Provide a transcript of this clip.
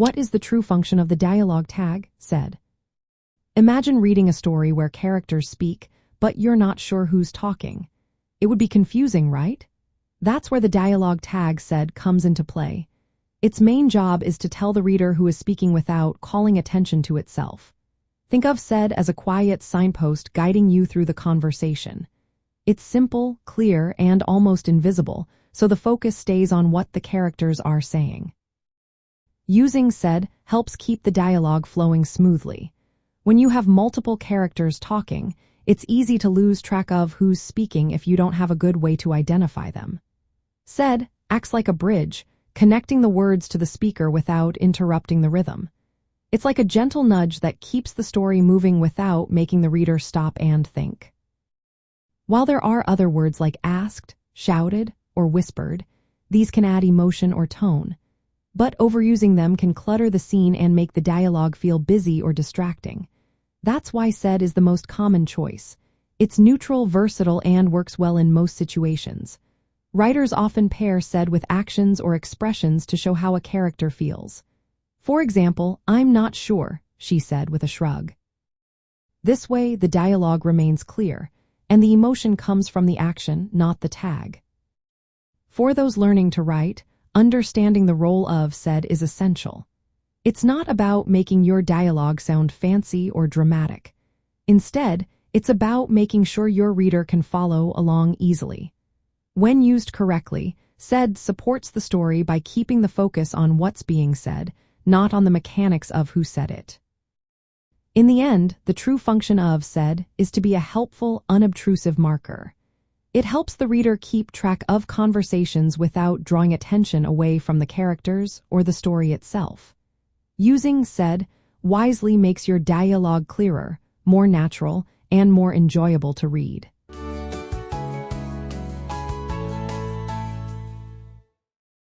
What is the true function of the dialogue tag, said? Imagine reading a story where characters speak, but you're not sure who's talking. It would be confusing, right? That's where the dialogue tag, said, comes into play. Its main job is to tell the reader who is speaking without calling attention to itself. Think of said as a quiet signpost guiding you through the conversation. It's simple, clear, and almost invisible, so the focus stays on what the characters are saying. Using said helps keep the dialogue flowing smoothly. When you have multiple characters talking, it's easy to lose track of who's speaking if you don't have a good way to identify them. Said acts like a bridge, connecting the words to the speaker without interrupting the rhythm. It's like a gentle nudge that keeps the story moving without making the reader stop and think. While there are other words like asked, shouted, or whispered, these can add emotion or tone. But overusing them can clutter the scene and make the dialogue feel busy or distracting. That's why said is the most common choice. It's neutral, versatile, and works well in most situations. Writers often pair said with actions or expressions to show how a character feels. For example, "I'm not sure," she said with a shrug. This way, the dialogue remains clear, and the emotion comes from the action, not the tag. For those learning to write, understanding the role of said is essential. It's not about making your dialogue sound fancy or dramatic. Instead, it's about making sure your reader can follow along easily. When used correctly, said supports the story by keeping the focus on what's being said, not on the mechanics of who said it. In the end, the true function of said is to be a helpful, unobtrusive marker. It helps the reader keep track of conversations without drawing attention away from the characters or the story itself. Using said wisely makes your dialogue clearer, more natural, and more enjoyable to read.